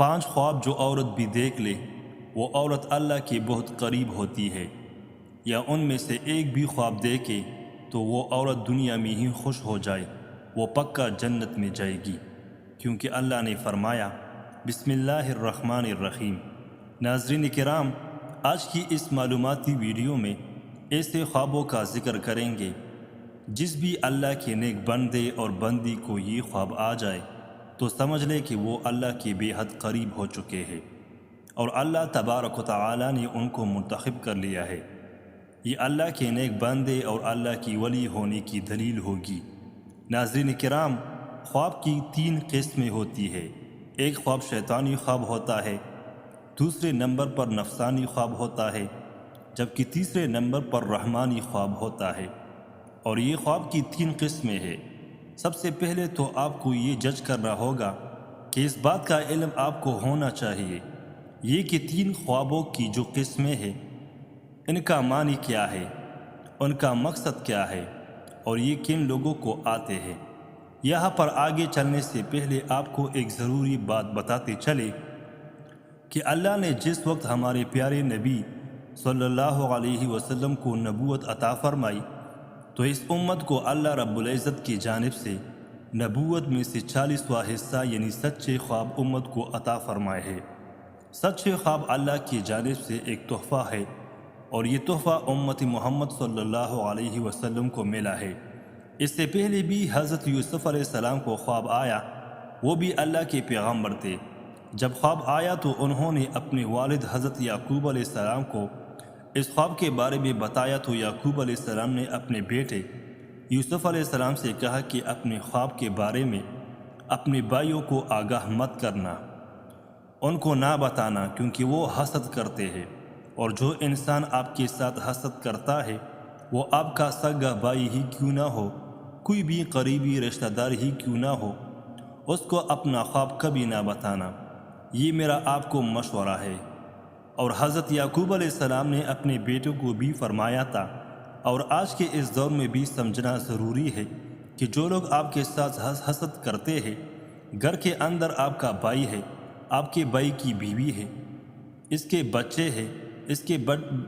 5 خواب جو عورت بھی دیکھ لے وہ عورت اللہ کے بہت قریب ہوتی ہے، یا ان میں سے ایک بھی خواب دیکھے تو وہ عورت دنیا میں ہی خوش ہو جائے، وہ پکا جنت میں جائے گی، کیونکہ اللہ نے فرمایا بسم اللہ الرحمن الرحیم۔ ناظرین کرام، آج کی اس معلوماتی ویڈیو میں ایسے خوابوں کا ذکر کریں گے جس بھی اللہ کے نیک بندے اور بندی کو یہ خواب آ جائے تو سمجھ لے کہ وہ اللہ کے بے حد قریب ہو چکے ہیں اور اللہ تبارک و تعالی نے ان کو منتخب کر لیا ہے۔ یہ اللہ کے نیک بندے اور اللہ کی ولی ہونے کی دلیل ہوگی۔ ناظرین کرام، خواب کی 3 قسمیں ہوتی ہے۔ ایک خواب شیطانی خواب ہوتا ہے، دوسرے نمبر پر نفسانی خواب ہوتا ہے، جبکہ تیسرے نمبر پر رحمانی خواب ہوتا ہے۔ اور یہ خواب کی 3 قسمیں ہیں۔ سب سے پہلے تو آپ کو یہ جج کرنا ہوگا کہ اس بات کا علم آپ کو ہونا چاہیے یہ کہ 3 خوابوں کی جو قسمیں ہیں ان کا معنی کیا ہے، ان کا مقصد کیا ہے اور یہ کن لوگوں کو آتے ہیں۔ یہاں پر آگے چلنے سے پہلے آپ کو ایک ضروری بات بتاتے چلے کہ اللہ نے جس وقت ہمارے پیارے نبی صلی اللہ علیہ وسلم کو نبوت عطا فرمائی تو اس امت کو اللہ رب العزت کی جانب سے نبوت میں سے 40واں حصہ یعنی سچے خواب امت کو عطا فرمائے ہے۔ سچے خواب اللہ کی جانب سے ایک تحفہ ہے اور یہ تحفہ امت محمد صلی اللہ علیہ وسلم کو ملا ہے۔ اس سے پہلے بھی حضرت یوسف علیہ السلام کو خواب آیا، وہ بھی اللہ کے پیغمبر تھے۔ جب خواب آیا تو انہوں نے اپنے والد حضرت یعقوب علیہ السلام کو اس خواب کے بارے میں بتایا تو یعقوب علیہ السلام نے اپنے بیٹے یوسف علیہ السلام سے کہا کہ اپنے خواب کے بارے میں اپنے بھائیوں کو آگاہ مت کرنا، ان کو نہ بتانا، کیونکہ وہ حسد کرتے ہیں، اور جو انسان آپ کے ساتھ حسد کرتا ہے وہ آپ کا سگا بھائی ہی کیوں نہ ہو، کوئی بھی قریبی رشتہ دار ہی کیوں نہ ہو، اس کو اپنا خواب کبھی نہ بتانا، یہ میرا آپ کو مشورہ ہے۔ اور حضرت یعقوب علیہ السلام نے اپنے بیٹوں کو بھی فرمایا تھا، اور آج کے اس دور میں بھی سمجھنا ضروری ہے کہ جو لوگ آپ کے ساتھ حسد کرتے ہیں، گھر کے اندر آپ کا بھائی ہے، آپ کے بھائی کی بیوی ہے، اس کے بچے ہیں، اس کے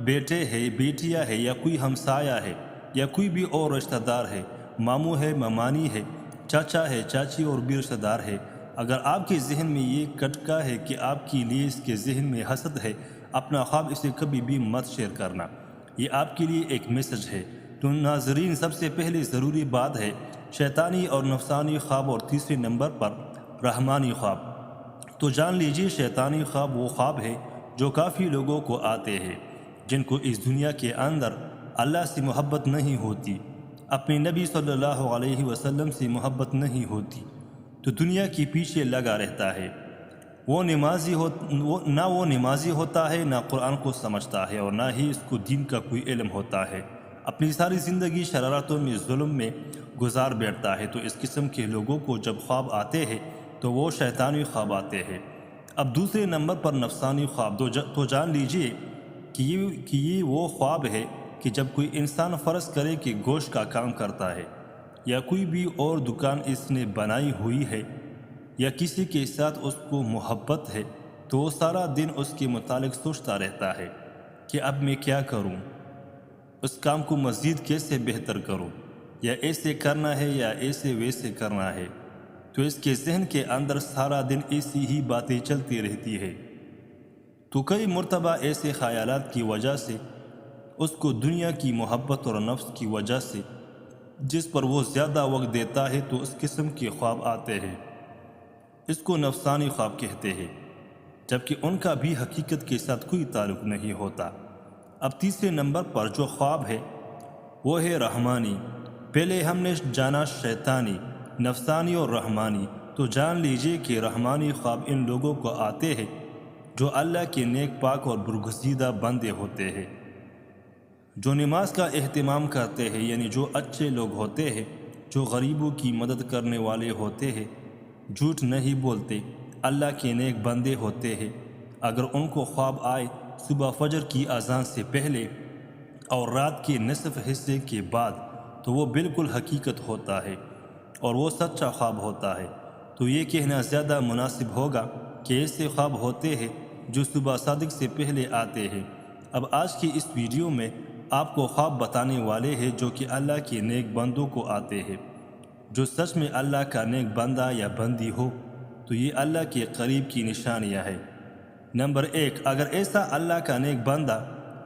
بیٹے ہے، بیٹیاں ہے، یا کوئی ہمسایہ ہے، یا کوئی بھی اور رشتہ دار ہے، ماموں ہے، ممانی ہے، چاچا ہے، چاچی اور بھی رشتہ دار ہے، اگر آپ کے ذہن میں یہ کٹکا ہے کہ آپ کے لیے اس کے ذہن میں حسد ہے، اپنا خواب اسے کبھی بھی مت شیئر کرنا، یہ آپ کے لیے ایک میسج ہے۔ تو ناظرین، سب سے پہلے ضروری بات ہے شیطانی اور نفسانی خواب، اور تیسرے نمبر پر رحمانی خواب۔ تو جان لیجیے شیطانی خواب وہ خواب ہے جو کافی لوگوں کو آتے ہیں جن کو اس دنیا کے اندر اللہ سے محبت نہیں ہوتی، اپنے نبی صلی اللہ علیہ وسلم سے محبت نہیں ہوتی، تو دنیا کے پیچھے لگا رہتا ہے۔ وہ نمازی ہوتا ہے، نہ قرآن کو سمجھتا ہے، اور نہ ہی اس کو دین کا کوئی علم ہوتا ہے، اپنی ساری زندگی شرارتوں میں، ظلم میں گزار بیٹھتا ہے۔ تو اس قسم کے لوگوں کو جب خواب آتے ہیں تو وہ شیطانی خواب آتے ہیں۔ اب دوسرے نمبر پر نفسانی خواب، تو جان لیجئے کہ یہ وہ خواب ہے کہ جب کوئی انسان فرض کرے کہ گوشت کا کام کرتا ہے یا کوئی بھی اور دکان اس نے بنائی ہوئی ہے یا کسی کے ساتھ اس کو محبت ہے تو وہ سارا دن اس کے متعلق سوچتا رہتا ہے کہ اب میں کیا کروں، اس کام کو مزید کیسے بہتر کروں، یا ایسے کرنا ہے یا ایسے ویسے کرنا ہے، تو اس کے ذہن کے اندر سارا دن ایسی ہی باتیں چلتی رہتی ہے۔ تو کئی مرتبہ ایسے خیالات کی وجہ سے اس کو دنیا کی محبت اور نفس کی وجہ سے جس پر وہ زیادہ وقت دیتا ہے تو اس قسم کے خواب آتے ہیں۔ اس کو نفسانی خواب کہتے ہیں، جبکہ ان کا بھی حقیقت کے ساتھ کوئی تعلق نہیں ہوتا۔ اب تیسرے نمبر پر جو خواب ہے وہ ہے رحمانی۔ پہلے ہم نے جانا شیطانی، نفسانی اور رحمانی، تو جان لیجئے کہ رحمانی خواب ان لوگوں کو آتے ہیں جو اللہ کے نیک پاک اور برگزیدہ بندے ہوتے ہیں، جو نماز کا اہتمام کرتے ہیں، یعنی جو اچھے لوگ ہوتے ہیں، جو غریبوں کی مدد کرنے والے ہوتے ہیں، جھوٹ نہیں بولتے، اللہ کے نیک بندے ہوتے ہیں۔ اگر ان کو خواب آئے صبح فجر کی اذان سے پہلے اور رات کے نصف حصے کے بعد تو وہ بالکل حقیقت ہوتا ہے اور وہ سچا خواب ہوتا ہے۔ تو یہ کہنا زیادہ مناسب ہوگا کہ ایسے خواب ہوتے ہیں جو صبح صادق سے پہلے آتے ہیں۔ اب آج کی اس ویڈیو میں آپ کو خواب بتانے والے ہیں جو کہ اللہ کے نیک بندوں کو آتے ہیں۔ جو سچ میں اللہ کا نیک بندہ یا بندی ہو تو یہ اللہ کے قریب کی نشانیاں ہیں۔ نمبر 1، اگر ایسا اللہ کا نیک بندہ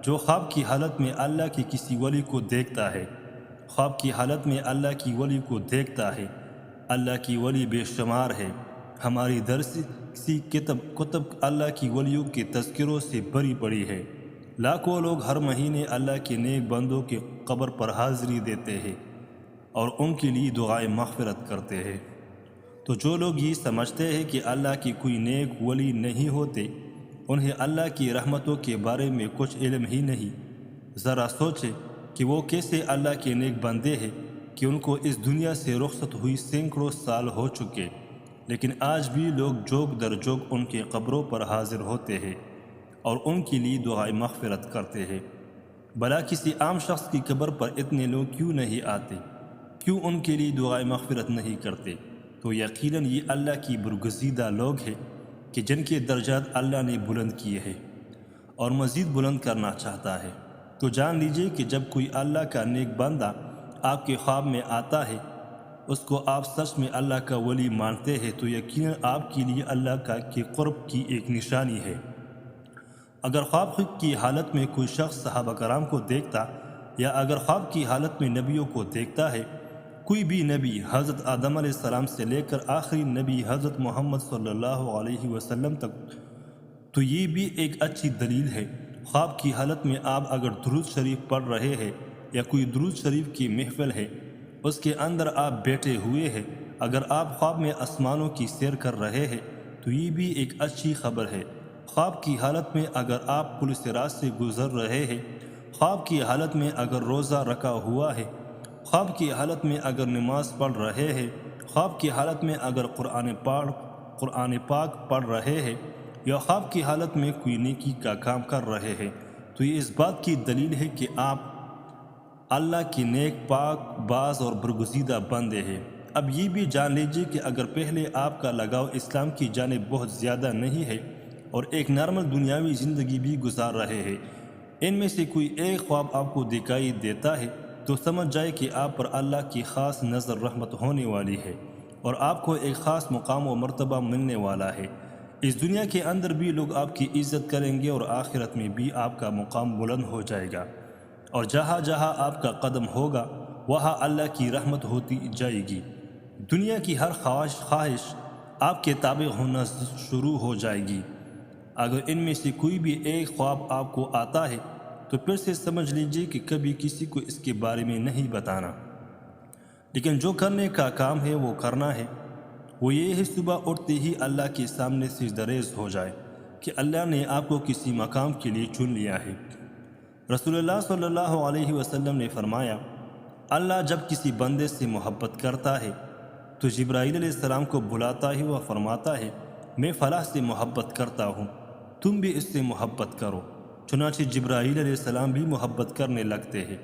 جو خواب کی حالت میں اللہ کی کسی ولی کو دیکھتا ہے، خواب کی حالت میں اللہ کی ولی کو دیکھتا ہے۔ اللہ کی ولی بے شمار ہے۔ ہماری درسی کتب اللہ کی ولیوں کے تذکروں سے بھری پڑی ہے۔ لاکھوں لوگ ہر مہینے اللہ کے نیک بندوں کے قبر پر حاضری دیتے ہیں اور ان کے لیے دعائیں مغفرت کرتے ہیں۔ تو جو لوگ یہ سمجھتے ہیں کہ اللہ کی کوئی نیک ولی نہیں ہوتے، انہیں اللہ کی رحمتوں کے بارے میں کچھ علم ہی نہیں، ذرا سوچیں کہ وہ کیسے اللہ کے نیک بندے ہیں کہ ان کو اس دنیا سے رخصت ہوئی سینکڑوں سال ہو چکے، لیکن آج بھی لوگ جوگ در جوگ ان کے قبروں پر حاضر ہوتے ہیں اور ان کے لیے دعائیں مغفرت کرتے ہیں۔ بھلا کسی عام شخص کی قبر پر اتنے لوگ کیوں نہیں آتے؟ کیوں ان کے لیے دعائیں مغفرت نہیں کرتے؟ تو یقیناً یہ اللہ کی برگزیدہ لوگ ہیں کہ جن کے درجات اللہ نے بلند کیے ہیں اور مزید بلند کرنا چاہتا ہے۔ تو جان لیجئے کہ جب کوئی اللہ کا نیک بندہ آپ کے خواب میں آتا ہے، اس کو آپ سچ میں اللہ کا ولی مانتے ہیں، تو یقیناً آپ کے لیے اللہ کے قرب کی ایک نشانی ہے۔ اگر خواب کی حالت میں کوئی شخص صحابہ کرام کو دیکھتا یا اگر خواب کی حالت میں نبیوں کو دیکھتا ہے، کوئی بھی نبی حضرت آدم علیہ السلام سے لے کر آخری نبی حضرت محمد صلی اللہ علیہ وسلم تک، تو یہ بھی ایک اچھی دلیل ہے۔ خواب کی حالت میں آپ اگر درود شریف پڑھ رہے ہیں یا کوئی درود شریف کی محفل ہے، اس کے اندر آپ بیٹھے ہوئے ہیں، اگر آپ خواب میں آسمانوں کی سیر کر رہے ہیں تو یہ بھی ایک اچھی خبر ہے۔ خواب کی حالت میں اگر آپ پل صراط سے گزر رہے ہیں، خواب کی حالت میں اگر روزہ رکھا ہوا ہے، خواب کی حالت میں اگر نماز پڑھ رہے ہیں، خواب کی حالت میں اگر قرآن پاک پڑھ رہے ہیں یا خواب کی حالت میں کوئی نیکی کا کام کر رہے ہیں، تو یہ اس بات کی دلیل ہے کہ آپ اللہ کے نیک پاک باز اور برگزیدہ بندے ہیں۔ اب یہ بھی جان لیجیے کہ اگر پہلے آپ کا لگاؤ اسلام کی جانب بہت زیادہ نہیں ہے اور ایک نارمل دنیاوی زندگی بھی گزار رہے ہیں، ان میں سے کوئی ایک خواب آپ کو دکھائی دیتا ہے، تو سمجھ جائے کہ آپ پر اللہ کی خاص نظر رحمت ہونے والی ہے اور آپ کو ایک خاص مقام و مرتبہ ملنے والا ہے۔ اس دنیا کے اندر بھی لوگ آپ کی عزت کریں گے اور آخرت میں بھی آپ کا مقام بلند ہو جائے گا، اور جہاں جہاں آپ کا قدم ہوگا وہاں اللہ کی رحمت ہوتی جائے گی۔ دنیا کی ہر خواہش آپ کے تابع ہونا شروع ہو جائے گی۔ اگر ان میں سے کوئی بھی ایک خواب آپ کو آتا ہے تو پھر سے سمجھ لیجئے کہ کبھی کسی کو اس کے بارے میں نہیں بتانا، لیکن جو کرنے کا کام ہے وہ کرنا ہے۔ وہ یہ ہے صبح اٹھتے ہی اللہ کے سامنے سجدہ ریز ہو جائے کہ اللہ نے آپ کو کسی مقام کے لیے چن لیا ہے۔ رسول اللہ صلی اللہ علیہ وسلم نے فرمایا، اللہ جب کسی بندے سے محبت کرتا ہے تو جبرائیل علیہ السلام کو بلاتا ہے و فرماتا ہے، میں فلاں سے محبت کرتا ہوں، تم بھی اس سے محبت کرو۔ چنانچہ جبرائیل علیہ السلام بھی محبت کرنے لگتے ہیں،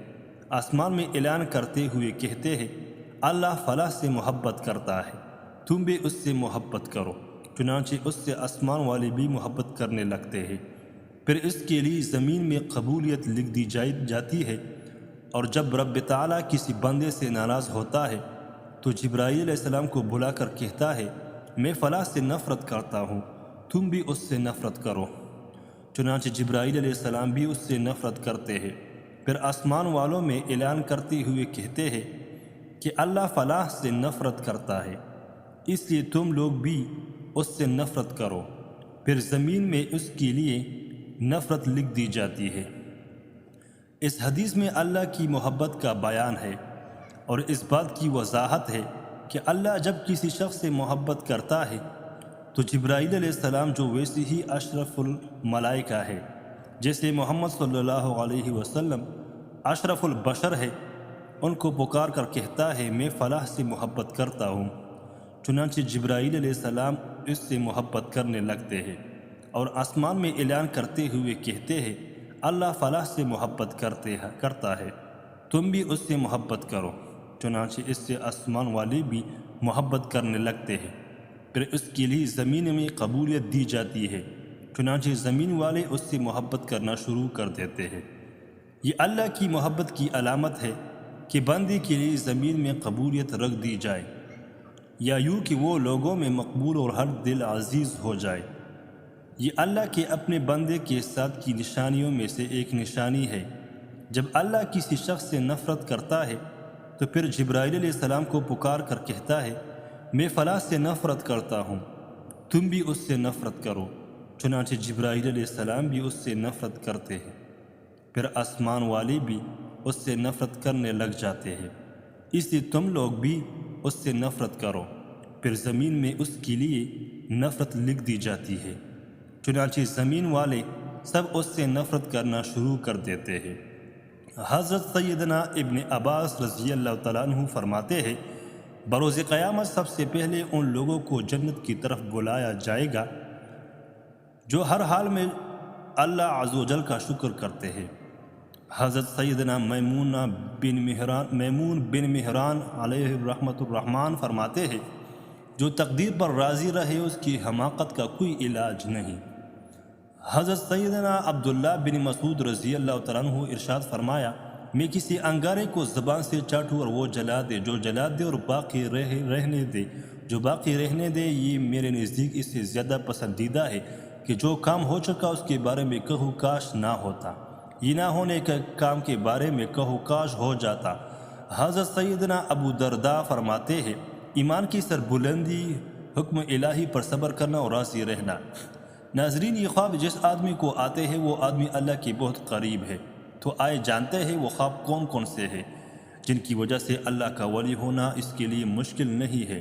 آسمان میں اعلان کرتے ہوئے کہتے ہیں، اللہ فلاں سے محبت کرتا ہے، تم بھی اس سے محبت کرو۔ چنانچہ اس سے آسمان والے بھی محبت کرنے لگتے ہیں، پھر اس کے لیے زمین میں قبولیت لکھ دی جاتی ہے، اور جب رب تعالیٰ کسی بندے سے ناراض ہوتا ہے تو جبرائیل علیہ السلام کو بلا کر کہتا ہے، میں فلاں سے نفرت کرتا ہوں، تم بھی اس سے نفرت کرو۔ چنانچہ جبرائیل علیہ السلام بھی اس سے نفرت کرتے ہیں، پھر آسمان والوں میں اعلان کرتے ہوئے کہتے ہیں کہ اللہ فلاں سے نفرت کرتا ہے، اس لیے تم لوگ بھی اس سے نفرت کرو، پھر زمین میں اس کے لیے نفرت لکھ دی جاتی ہے۔ اس حدیث میں اللہ کی محبت کا بیان ہے اور اس بات کی وضاحت ہے کہ اللہ جب کسی شخص سے محبت کرتا ہے تو جبرائیل علیہ السلام جو ویسے ہی اشرف الملائکہ ہے، جیسے محمد صلی اللہ علیہ وسلم اشرف البشر ہے، ان کو پکار کر کہتا ہے، میں فلاں سے محبت کرتا ہوں۔ چنانچہ جبرائیل علیہ السلام اس سے محبت کرنے لگتے ہیں اور آسمان میں اعلان کرتے ہوئے کہتے ہیں، اللہ فلاں سے محبت کرتا ہے، تم بھی اس سے محبت کرو۔ چنانچہ اس سے آسمان والے بھی محبت کرنے لگتے ہیں، پھر اس کے لیے زمین میں قبولیت دی جاتی ہے، چنانچہ زمین والے اس سے محبت کرنا شروع کر دیتے ہیں۔ یہ اللہ کی محبت کی علامت ہے کہ بندے کے لیے زمین میں قبولیت رکھ دی جائے، یا یوں کہ وہ لوگوں میں مقبول اور ہر دل عزیز ہو جائے۔ یہ اللہ کے اپنے بندے کے ساتھ کی نشانیوں میں سے ایک نشانی ہے۔ جب اللہ کسی شخص سے نفرت کرتا ہے تو پھر جبرائیل علیہ السلام کو پکار کر کہتا ہے، میں فلاں سے نفرت کرتا ہوں، تم بھی اس سے نفرت کرو۔ چنانچہ جبرائیل علیہ السلام بھی اس سے نفرت کرتے ہیں، پھر آسمان والے بھی اس سے نفرت کرنے لگ جاتے ہیں، اس لیے تم لوگ بھی اس سے نفرت کرو۔ پھر زمین میں اس کے لیے نفرت لکھ دی جاتی ہے، چنانچہ زمین والے سب اس سے نفرت کرنا شروع کر دیتے ہیں۔ حضرت سیدنا ابن عباس رضی اللہ تعالیٰ عنہ فرماتے ہیں، بروز قیامت سب سے پہلے ان لوگوں کو جنت کی طرف بلایا جائے گا جو ہر حال میں اللہ عز و جل کا شکر کرتے ہیں۔ حضرت سیدنا میمون بن مہران علیہ رحمۃ الرحمن فرماتے ہیں، جو تقدیر پر راضی رہے اس کی حماقت کا کوئی علاج نہیں۔ حضرت سیدنا عبداللہ بن مسعود رضی اللہ تعالیٰ عنہ ارشاد فرمایا، میں کسی انگارے کو زبان سے چاٹوں اور وہ جلا دے، جو جلا دے اور باقی رہنے دے، جو باقی رہنے دے، یہ میرے نزدیک اس سے زیادہ پسندیدہ ہے کہ جو کام ہو چکا اس کے بارے میں کہو کاش نہ ہوتا، یہ نہ ہونے کے کام کے بارے میں کہو کاش ہو جاتا۔ حضرت سیدنا ابو درداء فرماتے ہیں، ایمان کی سربلندی حکم الہی پر صبر کرنا اور راضی رہنا۔ ناظرین، یہ خواب جس آدمی کو آتے ہیں وہ آدمی اللہ کے بہت قریب ہے، تو آئے جانتے ہیں وہ خواب کون کون سے ہیں جن کی وجہ سے اللہ کا ولی ہونا اس کے لیے مشکل نہیں ہے۔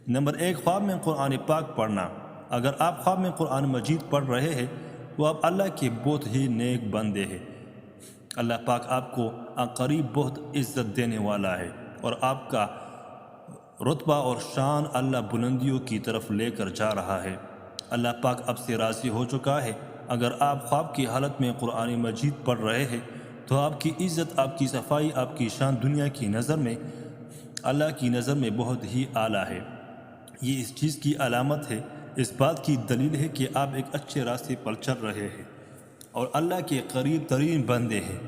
نمبر 1، خواب میں قرآن پاک پڑھنا۔ اگر آپ خواب میں قرآن مجید پڑھ رہے ہیں تو آپ اللہ کے بہت ہی نیک بندے ہیں۔ اللہ پاک آپ کو قریب بہت عزت دینے والا ہے اور آپ کا رتبہ اور شان اللہ بلندیوں کی طرف لے کر جا رہا ہے۔ اللہ پاک اب سے راضی ہو چکا ہے۔ اگر آپ خواب کی حالت میں قرآن مجید پڑھ رہے ہیں تو آپ کی عزت، آپ کی صفائی، آپ کی شان دنیا کی نظر میں، اللہ کی نظر میں بہت ہی اعلیٰ ہے۔ یہ اس چیز کی علامت ہے، اس بات کی دلیل ہے کہ آپ ایک اچھے راستے پر چل رہے ہیں اور اللہ کے قریب ترین بندے ہیں۔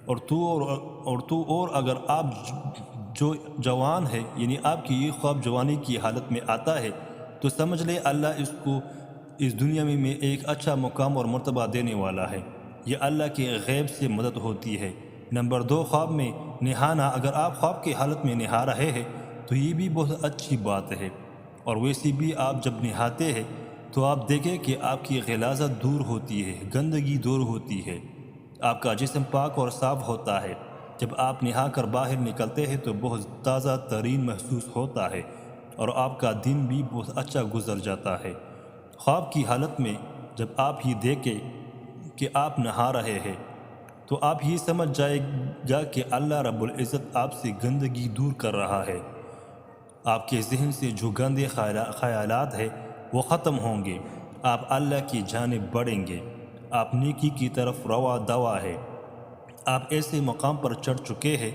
اور اگر آپ جو جوان ہے، یعنی آپ کی یہ خواب جوانی کی حالت میں آتا ہے تو سمجھ لے اللہ اس کو اس دنیا میں ایک اچھا مقام اور مرتبہ دینے والا ہے۔ یہ اللہ کے غیب سے مدد ہوتی ہے۔ نمبر 2، خواب میں نہانا۔ اگر آپ خواب کی حالت میں نہا رہے ہیں تو یہ بھی بہت اچھی بات ہے، اور ویسے بھی آپ جب نہاتے ہیں تو آپ دیکھیں کہ آپ کی غلاظت دور ہوتی ہے، گندگی دور ہوتی ہے، آپ کا جسم پاک اور صاف ہوتا ہے۔ جب آپ نہا کر باہر نکلتے ہیں تو بہت تازہ ترین محسوس ہوتا ہے اور آپ کا دن بھی بہت اچھا گزر جاتا ہے۔ خواب کی حالت میں جب آپ یہ دیکھیں کہ آپ نہا رہے ہیں تو آپ یہ سمجھ جائے گا کہ اللہ رب العزت آپ سے گندگی دور کر رہا ہے۔ آپ کے ذہن سے جو گندے خیالات ہیں وہ ختم ہوں گے، آپ اللہ کی جانب بڑھیں گے، آپ نیکی کی طرف روا دوا ہے۔ آپ ایسے مقام پر چڑھ چکے ہیں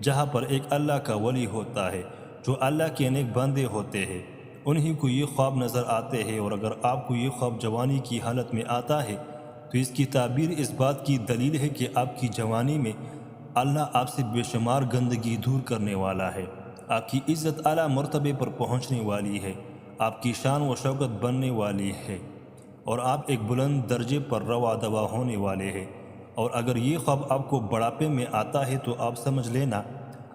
جہاں پر ایک اللہ کا ولی ہوتا ہے، جو اللہ کے نیک بندے ہوتے ہیں، انہی کو یہ خواب نظر آتے ہیں۔ اور اگر آپ کو یہ خواب جوانی کی حالت میں آتا ہے تو اس کی تعبیر اس بات کی دلیل ہے کہ آپ کی جوانی میں اللہ آپ سے بے شمار گندگی دور کرنے والا ہے، آپ کی عزت اعلیٰ مرتبے پر پہنچنے والی ہے، آپ کی شان و شوکت بننے والی ہے اور آپ ایک بلند درجے پر روا دوا ہونے والے ہیں۔ اور اگر یہ خواب آپ کو بڑھاپے میں آتا ہے تو آپ سمجھ لینا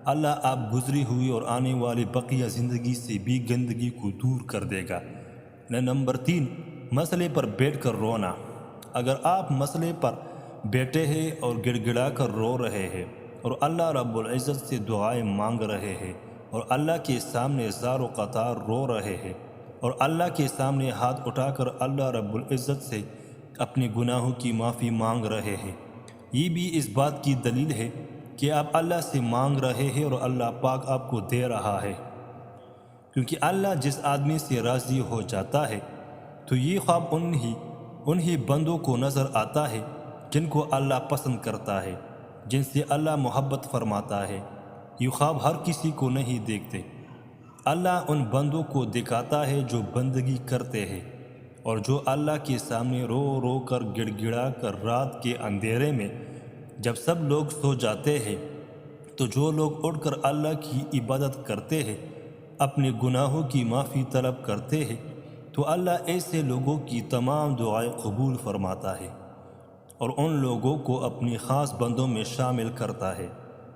اللہ آپ گزری ہوئی اور آنے والی بقیہ زندگی سے بھی گندگی کو دور کر دے گا۔ نمبر 3، مسئلے پر بیٹھ کر رونا۔ اگر آپ مسئلے پر بیٹھے ہیں اور گڑ گڑا کر رو رہے ہیں اور اللہ رب العزت سے دعائیں مانگ رہے ہیں اور اللہ کے سامنے زار و قطار رو رہے ہیں اور اللہ کے سامنے ہاتھ اٹھا کر اللہ رب العزت سے اپنے گناہوں کی معافی مانگ رہے ہیں، یہ بھی اس بات کی دلیل ہے کہ آپ اللہ سے مانگ رہے ہیں اور اللہ پاک آپ کو دے رہا ہے، کیونکہ اللہ جس آدمی سے راضی ہو جاتا ہے تو یہ خواب انہی بندوں کو نظر آتا ہے جن کو اللہ پسند کرتا ہے، جن سے اللہ محبت فرماتا ہے۔ یہ خواب ہر کسی کو نہیں دیکھتے، اللہ ان بندوں کو دکھاتا ہے جو بندگی کرتے ہیں، اور جو اللہ کے سامنے رو رو کر گڑ گڑا کر رات کے اندھیرے میں جب سب لوگ سو جاتے ہیں تو جو لوگ اٹھ کر اللہ کی عبادت کرتے ہیں، اپنے گناہوں کی معافی طلب کرتے ہیں، تو اللہ ایسے لوگوں کی تمام دعائیں قبول فرماتا ہے اور ان لوگوں کو اپنی خاص بندوں میں شامل کرتا ہے،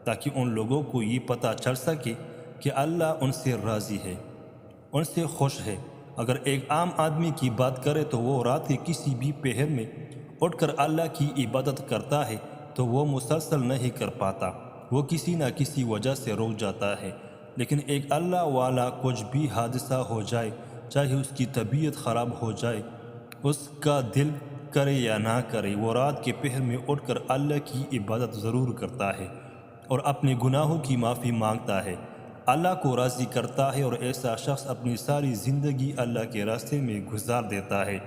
تاکہ ان لوگوں کو یہ پتہ چل سکے کہ اللہ ان سے راضی ہے، ان سے خوش ہے۔ اگر ایک عام آدمی کی بات کرے تو وہ رات کے کسی بھی پہر میں اٹھ کر اللہ کی عبادت کرتا ہے تو وہ مسلسل نہیں کر پاتا، وہ کسی نہ کسی وجہ سے رک جاتا ہے۔ لیکن ایک اللہ والا کچھ بھی حادثہ ہو جائے، چاہے اس کی طبیعت خراب ہو جائے، اس کا دل کرے یا نہ کرے، وہ رات کے پہر میں اٹھ کر اللہ کی عبادت ضرور کرتا ہے اور اپنے گناہوں کی معافی مانگتا ہے، اللہ کو راضی کرتا ہے، اور ایسا شخص اپنی ساری زندگی اللہ کے راستے میں گزار دیتا ہے،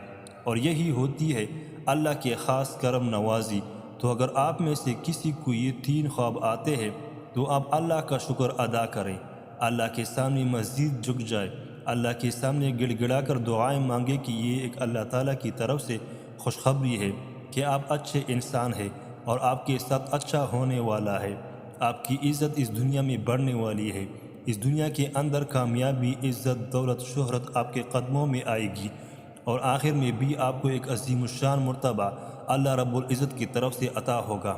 اور یہی ہوتی ہے اللہ کے خاص کرم نوازی۔ تو اگر آپ میں سے کسی کو یہ 3 خواب آتے ہیں تو آپ اللہ کا شکر ادا کریں، اللہ کے سامنے مزید جھک جائے، اللہ کے سامنے گڑ گڑا کر دعائیں مانگے کہ یہ ایک اللہ تعالیٰ کی طرف سے خوشخبری ہے کہ آپ اچھے انسان ہیں اور آپ کے ساتھ اچھا ہونے والا ہے، آپ کی عزت اس دنیا میں بڑھنے والی ہے، اس دنیا کے اندر کامیابی، عزت، دولت، شہرت آپ کے قدموں میں آئے گی، اور آخر میں بھی آپ کو ایک عظیم الشان مرتبہ اللہ رب العزت کی طرف سے عطا ہوگا۔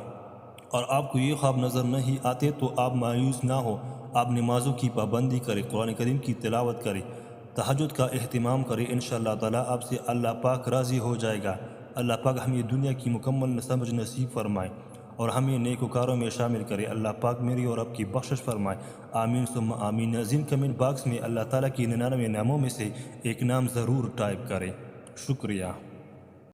اور آپ کو یہ خواب نظر نہیں آتے تو آپ مایوس نہ ہو، آپ نمازوں کی پابندی کریں، قرآن کریم کی تلاوت کریں، تہجد کا اہتمام کریں، انشاءاللہ تعالیٰ آپ سے اللہ پاک راضی ہو جائے گا۔ اللہ پاک ہمیں دنیا کی مکمل سمجھ نصیب فرمائے اور ہمیں نیکوکاروں میں شامل کرے۔ اللہ پاک میری اور آپ کی بخشش فرمائے، آمین ثم آمین۔ ناظرین کمنٹ باکس میں اللہ تعالیٰ کی 99 ناموں میں سے ایک نام ضرور ٹائپ کریں۔ شکریہ۔